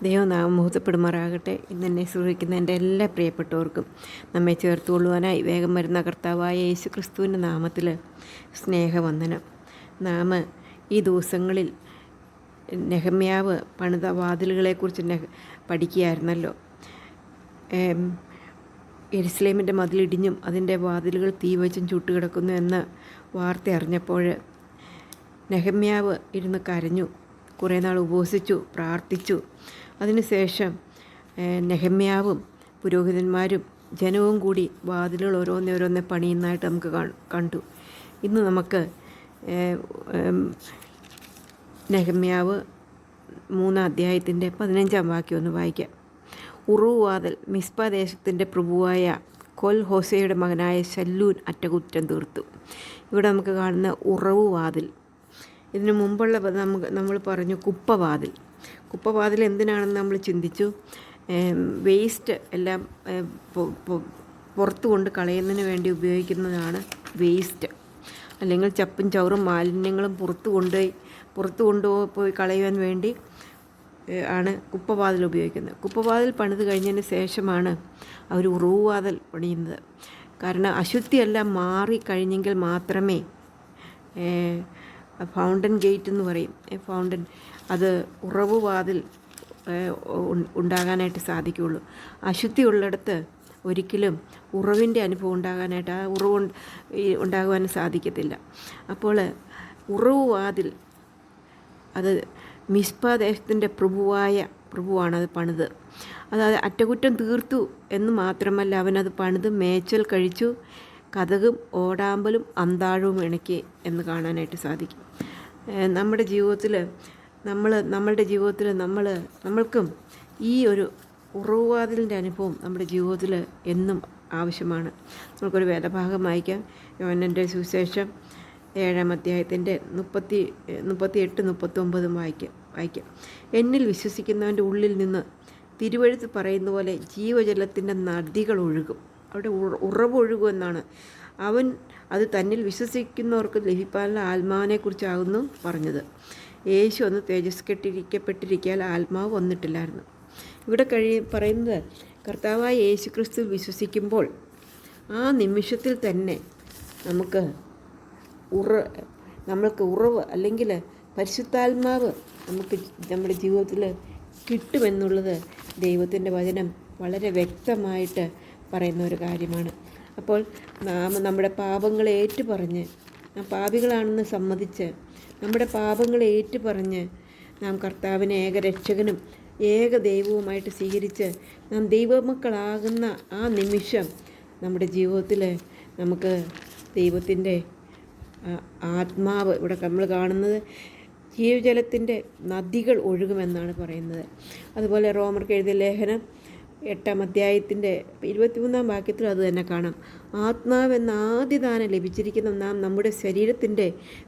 ദൈവനാമം മഹത്വപ്പെടുമാറാകട്ടെ. ഇന്നെന്നെ സൂക്ഷിക്കുന്ന എൻ്റെ എല്ലാ പ്രിയപ്പെട്ടവർക്കും നമ്മെ ചേർത്തുകൊള്ളുവാനായി വേഗം വരുന്ന കർത്താവായ യേശു ക്രിസ്തുവിൻ്റെ നാമത്തിൽ സ്നേഹവന്ദനം. നാം ഈ ദിവസങ്ങളിൽ നെഹമ്യാവ് പണിത വാതിലുകളെക്കുറിച്ച് പഠിക്കുകയായിരുന്നല്ലോ. യെരുശലേമിൻ്റെ മതിലിടിഞ്ഞും അതിൻ്റെ വാതിലുകൾ തീ വെച്ചും ചുട്ടുകിടക്കുന്നു എന്ന വാർത്ത അറിഞ്ഞപ്പോൾ നെഹമ്യാവ് ഇരുന്ന് കരഞ്ഞു. കുറേ നാൾ ഉപവസിച്ചു, പ്രാർത്ഥിച്ചു. അതിനുശേഷം നെഹമ്യാവും പുരോഹിതന്മാരും ജനവും കൂടി വാതിലുകൾ ഓരോന്നോരോന്നെ പണിയുന്നതായിട്ട് നമുക്ക് കണ്ടു. ഇന്ന് നമുക്ക് നെഹമ്യാവ് 3-ാം അധ്യായത്തിൻ്റെ 15-ാം വാക്യം ഒന്ന് വായിക്കാം. ഉറവ് വാതിൽ മിസ്പ ദേശത്തിൻ്റെ പ്രഭുവായ കൊൽ ഹോസയുടെ മകനായ ശല്ലൂൻ അറ്റകുറ്റം തീർത്തു. ഇവിടെ നമുക്ക് കാണുന്ന ഉറവ് വാതിൽ. ഇതിനു മുമ്പുള്ള നമ്മൾ പറഞ്ഞു കുപ്പവാതിൽ എന്തിനാണെന്ന് നമ്മൾ ചിന്തിച്ചു. വേസ്റ്റ് എല്ലാം പുറത്തു കൊണ്ട് കളയുന്നതിന് വേണ്ടി ഉപയോഗിക്കുന്നതാണ് വേസ്റ്റ്. അല്ലെങ്കിൽ ചപ്പും ചവറും മാലിന്യങ്ങളും പുറത്തു കൊണ്ടുപോയി കളയുവാൻ വേണ്ടി ആണ് കുപ്പവാതിൽ ഉപയോഗിക്കുന്നത്. കുപ്പവാതിൽ പണിത് കഴിഞ്ഞതിന് ശേഷമാണ് അവർ ഉറവുവാതിൽ പണിയുന്നത്. കാരണം അശുദ്ധിയെല്ലാം മാറിക്കഴിഞ്ഞെങ്കിൽ മാത്രമേ ഫൗണ്ടൻ ഗേറ്റ് എന്ന് പറയും, ഫൗണ്ടൻ, അത് ഉറവ് വാതിൽ ഉണ്ടാകാനായിട്ട് സാധിക്കുകയുള്ളൂ. അശുദ്ധി ഉള്ളിടത്ത് ഒരിക്കലും ഉറവിൻ്റെ അനുഭവം ഉണ്ടാകാനായിട്ട്, ആ ഉറവ് ഉണ്ടാകുവാനും സാധിക്കത്തില്ല. അപ്പോൾ ഉറവ് വാതിൽ അത് മിസ്പ ദേശത്തിൻ്റെ പ്രഭുവാണ് അത് പണിത്. അതായത് അറ്റകുറ്റം തീർത്തു എന്ന് മാത്രമല്ല, അവനത് പണിത് മേച്ചൽ കഴിച്ചു, കതകും ഓടാമ്പലും അന്താഴവും ഇണക്കി എന്ന് കാണാനായിട്ട് സാധിക്കും. നമ്മളുടെ ജീവിതത്തിൽ നമ്മൾക്കും ഈ ഒരു ഉറവുവാതിലിൻ്റെ അനുഭവം നമ്മുടെ ജീവിതത്തിൽ എന്നും ആവശ്യമാണ്. നമുക്കൊരു വേദഭാഗം വായിക്കാം. യോഹന്നാൻ്റെ സുവിശേഷം 7-ാം അധ്യായത്തിൻ്റെ 38-39 വായിക്കാം. എന്നിൽ വിശ്വസിക്കുന്നവൻ്റെ ഉള്ളിൽ നിന്ന് തിരുവെഴുത്ത് പറയുന്ന പോലെ ജീവജലത്തിൻ്റെ നദികൾ ഒഴുകും. അവിടെ ഉറവൊഴുകുമെന്നാണ്. അവൻ അത് തന്നിൽ വിശ്വസിക്കുന്നവർക്ക് ലഭിക്കാനുള്ള ആത്മാവിനെക്കുറിച്ചാകുന്നു പറഞ്ഞത്. യേശു ഒന്ന് തേജസ്കരിക്കപ്പെട്ടിരിക്കാൻ ആത്മാവ് വന്നിട്ടില്ലായിരുന്നു. ഇവിടെ പറയുന്നത് കർത്താവായ യേശു ക്രിസ്തു വിശ്വസിക്കുമ്പോൾ ആ നിമിഷത്തിൽ തന്നെ നമ്മൾക്ക് ഉറവ് അല്ലെങ്കിൽ പരിശുദ്ധാത്മാവ് നമുക്ക് നമ്മുടെ ജീവിതത്തിൽ കിട്ടുമെന്നുള്ളത് ദൈവത്തിൻ്റെ വചനം വളരെ വ്യക്തമായിട്ട് പറയുന്ന ഒരു കാര്യമാണ്. അപ്പോൾ നാം നമ്മുടെ പാപങ്ങളെ ഏറ്റുപറഞ്ഞ്, നാം പാപികളാണെന്ന് സമ്മതിച്ച് നമ്മുടെ പാപങ്ങളെ ഏറ്റുപറഞ്ഞ് നാം കർത്താവിനെ ഏകരക്ഷകനും ഏക ദൈവവുമായിട്ട് സ്വീകരിച്ച് നാം ദൈവമക്കളാകുന്ന ആ നിമിഷം നമ്മുടെ ജീവിതത്തിൽ നമുക്ക് ദൈവത്തിൻ്റെ ആത്മാവ്, ഇവിടെ നമ്മൾ കാണുന്നത് ജീവജലത്തിൻ്റെ നദികൾ ഒഴുകുമെന്നാണ് പറയുന്നത്. അതുപോലെ റോമർക്ക് എഴുതിയ ലേഖനം 8-ാം അധ്യായത്തിൻ്റെ 23-ാം വാക്യത്തിൽ അത് തന്നെ കാണാം. ആത്മാവെന്ന ആദ്യദാനം ലഭിച്ചിരിക്കുന്ന നാം നമ്മുടെ ശരീരത്തിൻ്റെ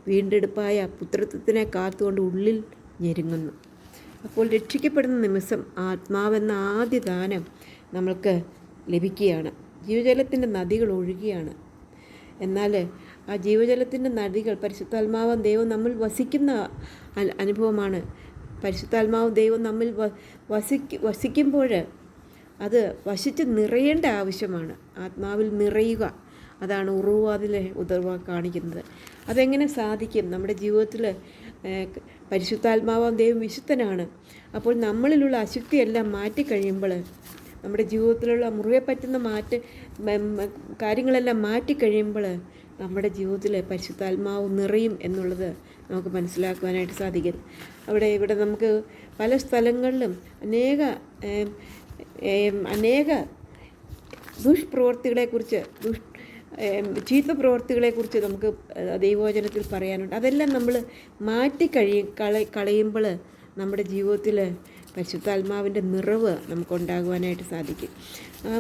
വീണ്ടെടുപ്പായ പുത്രത്വത്തിനെ കാത്തുകൊണ്ട് ഉള്ളിൽ ഞെരുങ്ങുന്നു. അപ്പോൾ രക്ഷിക്കപ്പെടുന്ന നിമിഷം ആത്മാവെന്ന ആദ്യദാനം നമ്മൾക്ക് ലഭിക്കുകയാണ്. ജീവജലത്തിൻ്റെ നദികൾ ഒഴുകുകയാണ്. എന്നാൽ ആ ജീവജലത്തിൻ്റെ നദികൾ പരിശുദ്ധാത്മാവും ദൈവം നമ്മൾ വസിക്കുന്ന അനുഭവമാണ്. പരിശുദ്ധാത്മാവും ദൈവം നമ്മിൽ വസിക്കുമ്പോൾ അത് വസിച്ച് നിറയേണ്ട ആവശ്യമാണ്. ആത്മാവിൽ നിറയുക, അതാണ് ഉറവുവാതിലെ കാണിക്കുന്നത്. അതെങ്ങനെ സാധിക്കും? നമ്മുടെ ജീവിതത്തിൽ പരിശുദ്ധാത്മാവും ദൈവം വിശുദ്ധനാണ്. അപ്പോൾ നമ്മളിലുള്ള അശുദ്ധിയെല്ലാം മാറ്റിക്കഴിയുമ്പോൾ, നമ്മുടെ ജീവിതത്തിലുള്ള മുറിയെ പറ്റുന്ന കാര്യങ്ങളെല്ലാം മാറ്റിക്കഴിയുമ്പോൾ നമ്മുടെ ജീവിതത്തിൽ പരിശുദ്ധാത്മാവ് നിറയും എന്നുള്ളത് നമുക്ക് മനസ്സിലാക്കുവാനായിട്ട് സാധിക്കും. ഇവിടെ നമുക്ക് പല സ്ഥലങ്ങളിലും അനേക ദുഷ്പ്രവൃത്തികളെക്കുറിച്ച്, ചീത്ത പ്രവൃത്തികളെക്കുറിച്ച് നമുക്ക് ദൈവവചനത്തിൽ പറയാനുണ്ട്. അതെല്ലാം നമ്മൾ കളയുമ്പോൾ നമ്മുടെ ജീവിതത്തിൽ പരിശുദ്ധാത്മാവിൻ്റെ നിറവ് നമുക്കുണ്ടാകുവാനായിട്ട് സാധിക്കും.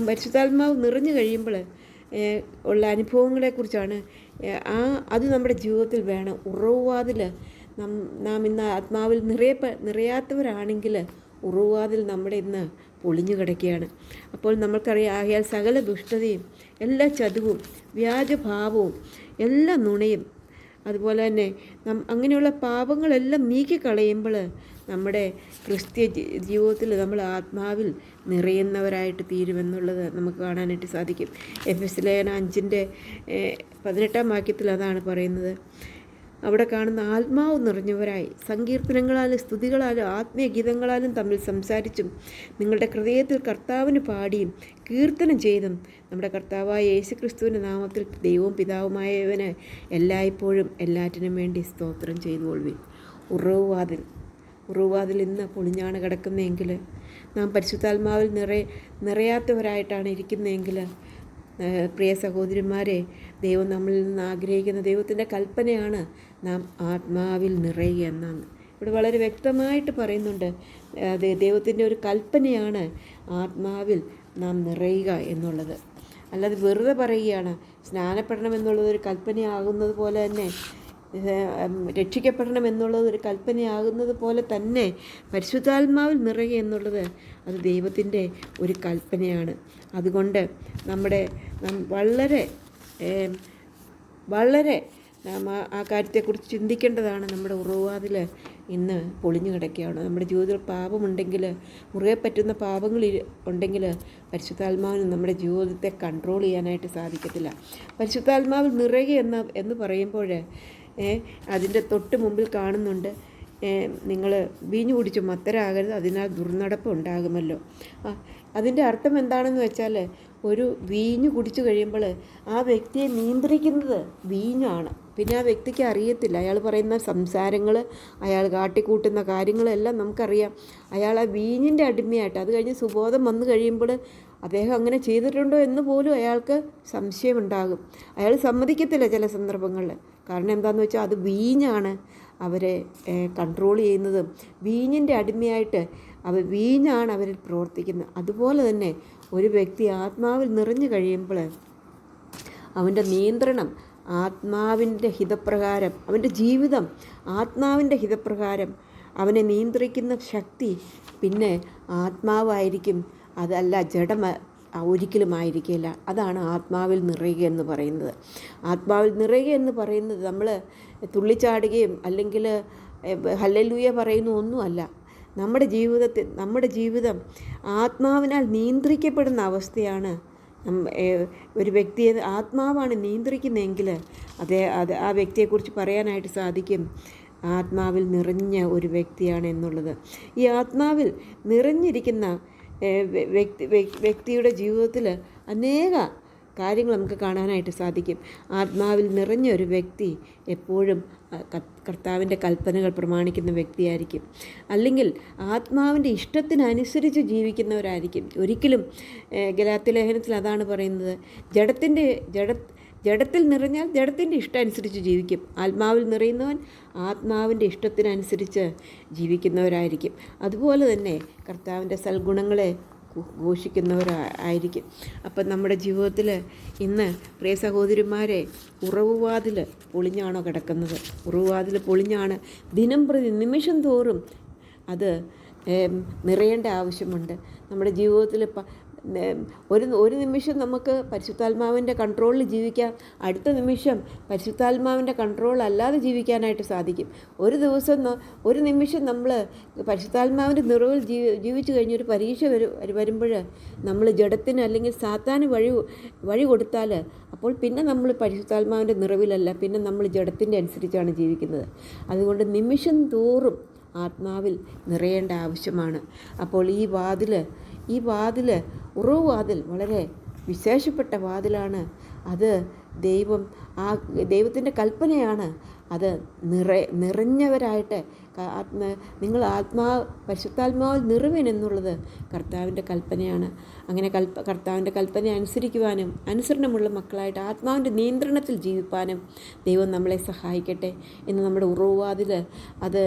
പരിശുദ്ധാത്മാവ് നിറഞ്ഞു കഴിയുമ്പോൾ ഉള്ള അനുഭവങ്ങളെക്കുറിച്ചാണ്. അത് നമ്മുടെ ജീവിതത്തിൽ വേണം. ഉറവുവാതിൽ നാം ഇന്ന് ആത്മാവിൽ നിറയാത്തവരാണെങ്കിൽ ഉറവുവാതിൽ നമ്മുടെ ഇന്ന് പൊളിഞ്ഞു കിടക്കുകയാണ്. അപ്പോൾ നമ്മൾക്കറിയാം, ആകയാൽ സകല ദുഷ്ടതയും എല്ലാ ചതുവും വ്യാജഭാവവും എല്ലാ നുണയും അതുപോലെ തന്നെ അങ്ങനെയുള്ള പാപങ്ങളെല്ലാം നീക്കിക്കളയുമ്പോൾ നമ്മുടെ ക്രിസ്ത്യ ജീവിതത്തിൽ നമ്മൾ ആത്മാവിൽ നിറയുന്നവരായിട്ട് തീരുമെന്നുള്ളത് നമുക്ക് കാണാനായിട്ട് സാധിക്കും. എഫെസ്യ ലേഖനം 5:18 വാക്യത്തിൽ അതാണ് പറയുന്നത്. അവിടെ കാണുന്ന ആത്മാവ് നിറഞ്ഞവരായി സങ്കീർത്തനങ്ങളാലും സ്തുതികളാലും ആത്മീയ ഗീതങ്ങളാലും തമ്മിൽ സംസാരിച്ചും നിങ്ങളുടെ ഹൃദയത്തിൽ കർത്താവിന് പാടിയും കീർത്തനം ചെയ്തും നമ്മുടെ കർത്താവായ യേശുക്രിസ്തുവിൻ്റെ നാമത്തിൽ ദൈവവും പിതാവുമായവന് എല്ലായ്പ്പോഴും എല്ലാറ്റിനും വേണ്ടി സ്തോത്രം ചെയ്തുകൊള്ളുവിൻ. ഉറവുവാതിൽ ഇന്ന് പൊളിഞ്ഞാണ് കിടക്കുന്നതെങ്കിൽ, നാം പരിശുദ്ധാത്മാവിൽ നിറയാത്തവരായിട്ടാണ് ഇരിക്കുന്നതെങ്കിൽ, പ്രിയ സഹോദരിമാരെ, ദൈവം നമ്മളിൽ നിന്ന് ആഗ്രഹിക്കുന്ന ദൈവത്തിൻ്റെ കൽപ്പനയാണ് നാം ആത്മാവിൽ നിറയുക എന്നാണ്. ഇവിടെ വളരെ വ്യക്തമായിട്ട് പറയുന്നുണ്ട്, ദൈവത്തിൻ്റെ ഒരു കൽപ്പനയാണ് ആത്മാവിൽ നാം നിറയുക എന്നുള്ളത്. അല്ലാതെ വെറുതെ പറയുകയാണ്. സ്നാനപ്പെടണം എന്നുള്ളത് ഒരു കൽപ്പനയാകുന്നത് പോലെ തന്നെ, രക്ഷിക്കപ്പെടണം എന്നുള്ളത് ഒരു കൽപ്പനയാകുന്നത് പോലെ തന്നെ പരിശുദ്ധാത്മാവിൽ നിറയുക എന്നുള്ളത് അത് ദൈവത്തിൻ്റെ ഒരു കൽപ്പനയാണ്. അതുകൊണ്ട് വളരെ നാം ആ കാര്യത്തെക്കുറിച്ച് ചിന്തിക്കേണ്ടതാണ്. നമ്മുടെ ഉറവാതിൽ ഇന്ന് പൊളിഞ്ഞു കിടക്കുകയാണ്. നമ്മുടെ ജീവിതത്തിൽ പാപമുണ്ടെങ്കിൽ, മുറുകെ പറ്റുന്ന പാപങ്ങൾ ഉണ്ടെങ്കിൽ പരിശുദ്ധാത്മാവിന് നമ്മുടെ ജീവിതത്തെ കൺട്രോൾ ചെയ്യാനായിട്ട് സാധിക്കത്തില്ല. പരിശുദ്ധാത്മാവിൽ നിറയുക എന്ന് പറയുമ്പോൾ അതിൻ്റെ തൊട്ട് മുമ്പിൽ കാണുന്നുണ്ട്, നിങ്ങൾ വീഞ്ഞു കുടിച്ച് മത്തരാകരുത്, അതിനാൽ ദുർനടപ്പ് ഉണ്ടാകുമല്ലോ. അതിൻ്റെ അർത്ഥം എന്താണെന്ന് വെച്ചാൽ, ഒരു വീഞ്ഞു കുടിച്ചു കഴിയുമ്പോൾ ആ വ്യക്തിയെ നിയന്ത്രിക്കുന്നത് വീഞ്ഞാണ്. പിന്നെ ആ വ്യക്തിക്ക് അറിയത്തില്ല. അയാൾ പറയുന്ന സംസാരങ്ങൾ, അയാൾ കാട്ടിക്കൂട്ടുന്ന കാര്യങ്ങളെല്ലാം നമുക്കറിയാം. അയാൾ ആ വീഞ്ഞിൻ്റെ അടിമയായിട്ട്, അത് കഴിഞ്ഞ് സുബോധം വന്നു കഴിയുമ്പോൾ അദ്ദേഹം അങ്ങനെ ചെയ്തിട്ടുണ്ടോ എന്ന് പോലും അയാൾക്ക് സംശയമുണ്ടാകും. അയാൾ സമ്മതിക്കത്തില്ല ചില സന്ദർഭങ്ങളിൽ. കാരണം എന്താണെന്ന് വെച്ചാൽ അത് വീഞ്ഞാണ് അവരെ കൺട്രോൾ ചെയ്യുന്നതും വീഞ്ഞിൻ്റെ അടിമയായിട്ട് വീഞ്ഞാണ് അവരിൽ പ്രവർത്തിക്കുന്നത്. അതുപോലെ തന്നെ ഒരു വ്യക്തി ആത്മാവിൽ നിറഞ്ഞു കഴിയുമ്പോൾ അവൻ്റെ നിയന്ത്രണം ആത്മാവിൻ്റെ ഹിതപ്രകാരം, അവൻ്റെ ജീവിതം ആത്മാവിൻ്റെ ഹിതപ്രകാരം അവനെ നിയന്ത്രിക്കുന്ന ശക്തി പിന്നെ ആത്മാവായിരിക്കും, അതല്ല ജഡം ഒരിക്കലും ആയിരിക്കില്ല. അതാണ് ആത്മാവിൽ നിറയുക എന്ന് പറയുന്നത്. ആത്മാവിൽ നിറയുക എന്ന് പറയുന്നത് നമ്മൾ തുള്ളിച്ചാടുകയും അല്ലെങ്കിൽ ഹല്ലേലൂയ പറയുന്ന ഒന്നുമല്ല. നമ്മുടെ ജീവിതം ആത്മാവിനാൽ നിയന്ത്രിക്കപ്പെടുന്ന അവസ്ഥയാണ്. ഒരു വ്യക്തിയെ ആത്മാവാണ് നിയന്ത്രിക്കുന്നതെങ്കിൽ ആ വ്യക്തിയെക്കുറിച്ച് പറയാനായിട്ട് സാധിക്കും, ആത്മാവിൽ നിറഞ്ഞ ഒരു വ്യക്തിയാണ് എന്നുള്ളത്. ഈ ആത്മാവിൽ നിറഞ്ഞിരിക്കുന്ന വ്യക്തിയുടെ ജീവിതത്തിൽ അനേക കാര്യങ്ങൾ നമുക്ക് കാണാനായിട്ട് സാധിക്കും. ആത്മാവിൽ നിറഞ്ഞ ഒരു വ്യക്തി എപ്പോഴും കർത്താവിൻ്റെ കൽപ്പനകൾ പ്രമാണിക്കുന്ന വ്യക്തിയായിരിക്കും. അല്ലെങ്കിൽ ആത്മാവിൻ്റെ ഇഷ്ടത്തിനനുസരിച്ച് ജീവിക്കുന്നവരായിരിക്കും. ഒരിക്കലും ഗലാത്യ ലേഖനത്തിൽ അതാണ് പറയുന്നത്, ജഡത്തിൽ നിറഞ്ഞാൽ ജഡത്തിൻ്റെ ഇഷ്ടം അനുസരിച്ച് ജീവിക്കും. ആത്മാവിൽ നിറയുന്നവൻ ആത്മാവിൻ്റെ ഇഷ്ടത്തിനനുസരിച്ച് ജീവിക്കുന്നവരായിരിക്കും. അതുപോലെ തന്നെ കർത്താവിൻ്റെ സൽഗുണങ്ങളെ ഘോഷിക്കുന്നവരായിരിക്കും. അപ്പം നമ്മുടെ ജീവിതത്തിൽ ഇന്ന് പ്രിയ സഹോദരിമാരെ, ഉറവുവാതിൽ പൊളിഞ്ഞാണോ കിടക്കുന്നത്? ഉറവുവാതിൽ പൊളിഞ്ഞാണ്. ദിനം പ്രതി നിമിഷം തോറും അത് നിറയേണ്ട ആവശ്യമുണ്ട്. നമ്മുടെ ജീവിതത്തിൽ ഒരു നിമിഷം നമുക്ക് പരിശുദ്ധാത്മാവിൻ്റെ കൺട്രോളിൽ ജീവിക്കാം, അടുത്ത നിമിഷം പരിശുദ്ധാത്മാവിൻ്റെ കൺട്രോൾ അല്ലാതെ ജീവിക്കാനായിട്ട് സാധിക്കും. ഒരു നിമിഷം നമ്മൾ പരിശുദ്ധാത്മാവിൻ്റെ നിറവിൽ ജീവിച്ചു കഴിഞ്ഞൊരു പരീക്ഷ വരുമ്പോൾ നമ്മൾ ജഡത്തിന് അല്ലെങ്കിൽ സാത്താന് വഴി കൊടുത്താൽ അപ്പോൾ പിന്നെ നമ്മൾ പരിശുദ്ധാത്മാവിൻ്റെ നിറവിലല്ല, പിന്നെ നമ്മൾ ജഡത്തിൻ്റെ അനുസരിച്ചാണ് ജീവിക്കുന്നത്. അതുകൊണ്ട് നിമിഷം തോറും ആത്മാവിൽ നിറയേണ്ട ആവശ്യമാണ്. അപ്പോൾ ഈ വാതിൽ ഉറവുവാതിൽ വളരെ വിശേഷപ്പെട്ട വാതിലാണ്. അത് ദൈവത്തിൻ്റെ കൽപ്പനയാണ്. അത് നിറഞ്ഞവരായിട്ട് നിങ്ങൾ പരിശുദ്ധാത്മാവിൽ നിറവിൻ എന്നുള്ളത് കർത്താവിൻ്റെ കൽപ്പനയാണ്. അങ്ങനെ കർത്താവിൻ്റെ കൽപ്പന അനുസരിക്കുവാനും അനുസരണമുള്ള മക്കളായിട്ട് ആത്മാവിൻ്റെ നിയന്ത്രണത്തിൽ ജീവിപ്പാനും ദൈവം നമ്മളെ സഹായിക്കട്ടെ. ഇന്ന് നമ്മുടെ ഉറവുവാതിൽ അത്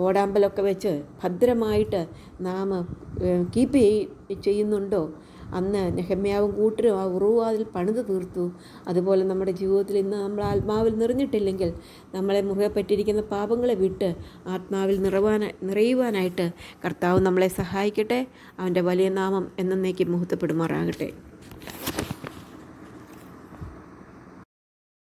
ഓടാമ്പലൊക്കെ വെച്ച് ഭദ്രമായിട്ട് നാം കീപ്പ് ചെയ്യുന്നുണ്ടോ? അന്ന് നെഹമ്യാവും കൂട്ടരും ആ ഉറവുവാതിൽ പണിത് തീർത്തു. അതുപോലെ നമ്മുടെ ജീവിതത്തിൽ ഇന്ന് നമ്മൾ ആത്മാവിൽ നിറഞ്ഞിട്ടില്ലെങ്കിൽ നമ്മളെ മുറുകെ പറ്റിയിരിക്കുന്ന പാപങ്ങളെ വിട്ട് ആത്മാവിൽ നിറയുവാനായിട്ട് കർത്താവ് നമ്മളെ സഹായിക്കട്ടെ. അവൻ്റെ വലിയ നാമം എന്നേക്കും മഹത്വപ്പെടുമാറാകട്ടെ.